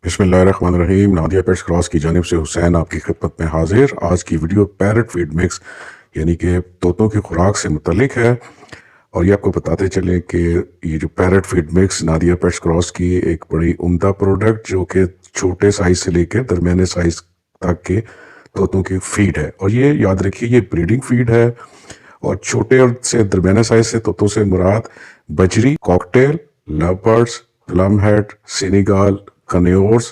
بسم اللہ الرحمن الرحیم۔ نادیہ پیٹس کراس کی جانب سے حسین آپ کی خدمت میں حاضر۔ آج کی ویڈیو پیرٹ فیڈ مکس یعنی کہ طوطوں کی خوراک سے متعلق ہے، اور یہ آپ کو بتاتے چلیں کہ یہ جو parrot feed mix Nadia pets کراس کی ایک بڑی عمدہ پروڈکٹ جو کہ چھوٹے سائز سے لے کے درمیانے سائز تک کے طوطوں کی فیڈ ہے، اور یہ یاد رکھیے یہ بریڈنگ فیڈ ہے، اور چھوٹے اور سے درمیانے سائز سے طوطوں سے مراد بجری، کاکٹیل، لو برڈز، پلم ہیڈ، سینیگال، کنیورز،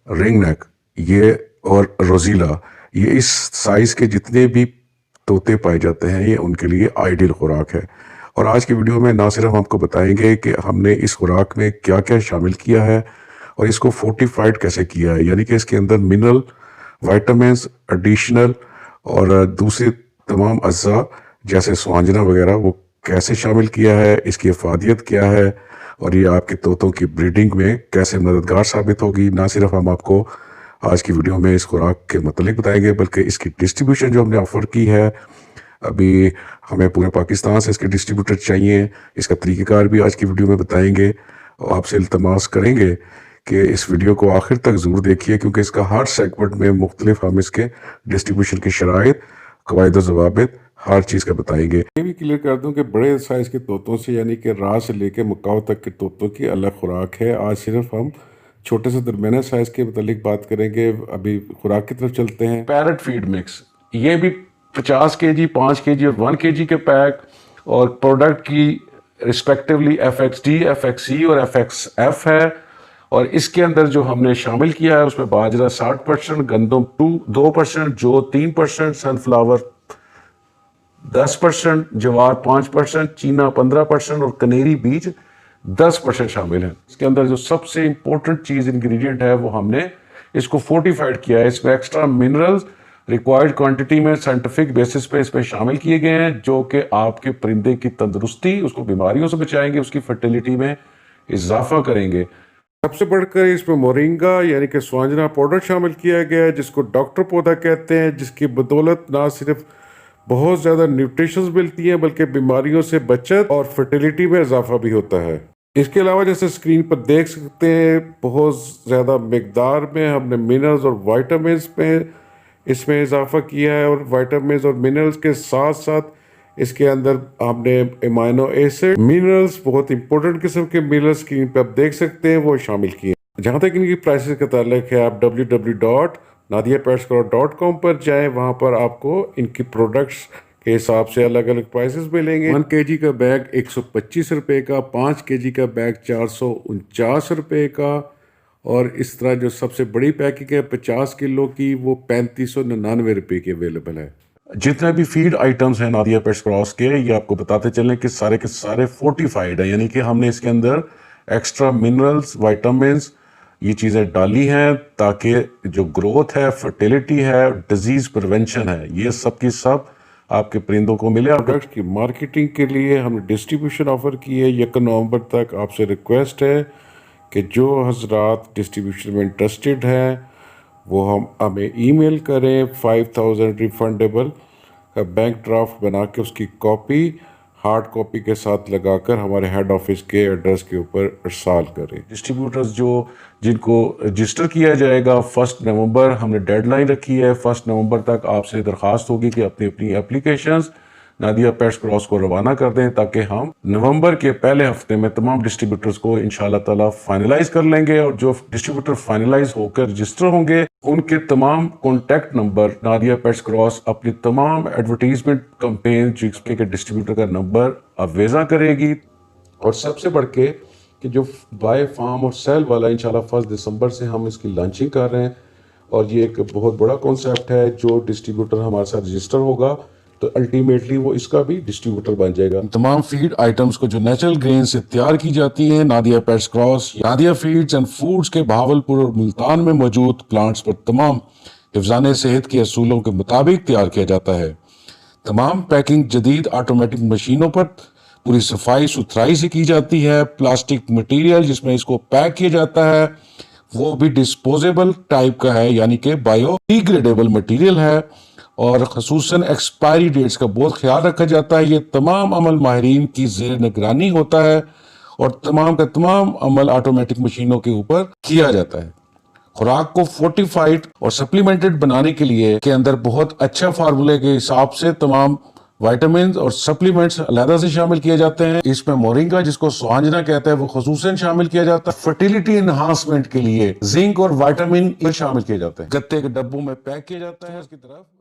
رنگ نیک یہ اور روزیلا، یہ اس سائز کے جتنے بھی طوطے پائے جاتے ہیں یہ ان کے لیے آئیڈیل خوراک ہے۔ اور آج کی ویڈیو میں نہ صرف ہم آپ کو بتائیں گے کہ ہم نے اس خوراک میں کیا کیا شامل کیا ہے اور اس کو فورٹیفائڈ کیسے کیا ہے، یعنی کہ اس کے اندر منرل، وائٹامنز، ایڈیشنل اور دوسرے تمام اجزاء جیسے سوانجنا وغیرہ وہ کیسے شامل کیا ہے، اس کی افادیت کیا ہے، اور یہ آپ کے طوطوں کی بریڈنگ میں کیسے مددگار ثابت ہوگی۔ نہ صرف ہم آپ کو آج کی ویڈیو میں اس خوراک کے متعلق بتائیں گے بلکہ اس کی ڈسٹریبیوشن جو ہم نے آفر کی ہے، ابھی ہمیں پورے پاکستان سے اس کے ڈسٹریبیوٹر چاہیے، اس کا طریقہ کار بھی آج کی ویڈیو میں بتائیں گے، اور آپ سے التماس کریں گے کہ اس ویڈیو کو آخر تک ضرور دیکھیے، کیونکہ اس کا ہر سیگمنٹ میں مختلف ہم اس کے ڈسٹریبیوشن کی شرائط، قواعد و ضوابط ہر چیز کا بتائیں گے۔ یہ بھی کلیئر کر دوں کہ بڑے سائز کے طوطوں سے یعنی کہ راہ سے لے کے مکاؤ تک کے طوطوں کی الگ خوراک ہے۔ آج صرف ہم چھوٹے سے درمیانے سائز کے متعلق بات کریں گے۔ ابھی خوراک کی طرف چلتے ہیں۔ پیرٹ فیڈ مکس یہ بھی 50 کے جی، 5 کے جی اور 1 کے جی کے پیک، اور پروڈکٹ کی respectively F X D, F X C اور ایف ایکس ایف ہے، اور اس کے اندر جو ہم نے شامل کیا ہے اس میں باجرہ 60%، گندم 2%، جو 3%، سن فلاور 10%، جوار 5%، چینا 15% اور کنیری بیج 10% شامل ہیں۔ اس کے اندر جو سب سے امپورٹنٹ چیز انگریڈینٹ ہے وہ ہم نے اس کو فورٹیفائڈ کیا ہے۔ اس میں ایکسٹرا منرلز ریکوائرڈ کوانٹٹی میں سائنٹیفک بیسس پہ اس میں شامل کیے گئے ہیں، جو کہ آپ کے پرندے کی تندرستی، اس کو بیماریوں سے بچائیں گے، اس کی فرٹیلیٹی میں اضافہ کریں گے۔ سب سے بڑھ کر اس میں مورنگا یعنی کہ سوانجنا پاؤڈر شامل کیا گیا ہے، جس کو ڈاکٹر پودا کہتے ہیں، جس کی بدولت نہ صرف بہت زیادہ نیوٹریشنز ملتی ہیں بلکہ بیماریوں سے بچت اور فرٹیلیٹی میں اضافہ بھی ہوتا ہے۔ اس کے علاوہ جیسے اسکرین پر دیکھ سکتے ہیں بہت زیادہ مقدار میں ہم نے منرلز اور وائٹامنز میں اس میں اضافہ کیا ہے، اور وائٹامنز اور منرلز کے ساتھ ساتھ اس کے اندر ہم نے امائنو ایسڈ منرلز، بہت امپورٹنٹ قسم کے منرلز اسکرین پہ آپ دیکھ سکتے ہیں وہ شامل کیے ہیں۔ جہاں تک ان کی پرائسز کا تعلق ہے، آپ www.nadiapetscross.com پر جائیں، وہاں پر آپ کو ان کی پروڈکٹس کے حساب سے الگ الگ پرائسز ملیں گے۔ 1 kg کا بیگ 125 روپے کا، 5 kg کا بیگ 449 روپے کا، اور اس طرح جو سب سے بڑی پیکنگ ہے 50 کلو کی وہ 3599 روپے کی اویلیبل ہے۔ جتنے بھی فیڈ آئٹمز ہیں نادیہ پیٹس کراس کے، یہ آپ کو بتاتے چلیں کہ سارے کے سارے فورٹیفائڈ ہیں، یعنی کہ ہم نے اس کے اندر ایکسٹرا منرلز، وائٹامنز یہ چیزیں ڈالی ہیں تاکہ جو گروتھ ہے، فرٹیلیٹی ہے، ڈیزیز پریونشن ہے، یہ سب کی سب آپ کے پرندوں کو ملے۔ پروڈکٹ کی مارکیٹنگ کے لیے ہم نے ڈسٹریبیوشن آفر کی ہے 1 نومبر تک۔ آپ سے ریکویسٹ ہے کہ جو حضرات ڈسٹریبیوشن میں انٹرسٹڈ ہیں وہ ہمیں ای میل کریں، 5000 ریفنڈیبل بینک ڈرافٹ بنا کے اس کی کاپی ہارڈ کاپی کے ساتھ لگا کر ہمارے ہیڈ آفس کے ایڈریس کے اوپر ارسال کریں۔ ڈسٹریبیوٹرز جن کو رجسٹر کیا جائے گا 1 نومبر، ہم نے ڈیڈ لائن رکھی ہے، 1 نومبر تک آپ سے درخواست ہوگی کہ اپنی اپلیکیشنز نادیہ پیٹس کراس کو روانہ کر دیں، تاکہ ہم نومبر کے پہلے ہفتے میں تمام ڈسٹریبیوٹرز کو انشاءاللہ تعالی فائنلائز کر لیں گے، اور جو ڈسٹریبیوٹر فائنلائز ہو کر رجسٹر ہوں گے ان کے تمام contact number Nadia pets cross اپنی تمام ایڈورٹیزمنٹ کمپین جس کے ڈسٹریبیوٹر کا نمبر اویزا کرے گی۔ اور سب سے بڑھ کے کہ جو بائی فارم اور سیل والا انشاءاللہ 1 دسمبر سے ہم اس کی لانچنگ کر رہے ہیں، اور یہ ایک بہت بڑا کانسیپٹ ہے۔ جو ڈسٹریبیوٹر ہمارے ساتھ رجسٹر ہوگا تو الٹیمیٹلی وہ اس کا بھی ڈسٹریبیوٹر بن جائے گا۔ تمام فیڈ آئٹمز کو جو نیچرل گرین سے تیار کی جاتی ہیں Nadia pets cross, Nadia feeds and foods کے بہاولپور اور ملتان میں موجود پلانٹس پر تمام حفظان صحت کے اصولوں کے مطابق تیار کیا جاتا ہے۔ تمام پیکنگ جدید آٹومیٹک مشینوں پر پوری صفائی ستھرائی سے کی جاتی ہے۔ پلاسٹک مٹیریل جس میں اس کو پیک کیا جاتا ہے وہ بھی ڈسپوزیبل ٹائپ کا ہے، یعنی کہ بایو ڈیگریڈیبل مٹیریل ہے، اور خصوصاً ایکسپائری ڈیٹس کا بہت خیال رکھا جاتا ہے۔ یہ تمام عمل ماہرین کی زیر نگرانی ہوتا ہے، اور تمام کا تمام عمل آٹومیٹک مشینوں کے اوپر کیا جاتا ہے۔ خوراک کو فورٹیفائڈ اور سپلیمنٹڈ بنانے کے لیے کے اندر بہت اچھا فارمولے کے حساب سے تمام وائٹامنز اور سپلیمنٹس علیحدہ سے شامل کیے جاتے ہیں. اس میں مورنگا جس کو سوانجنا کہتا ہے وہ خصوصاً شامل کیا جاتا ہے. فرٹیلیٹی انہانسمنٹ کے لیے زنک اور وائٹامن شامل کیے جاتے ہیں. گتے کے ڈبوں میں پیک کیا جاتا ہے. اس کی طرف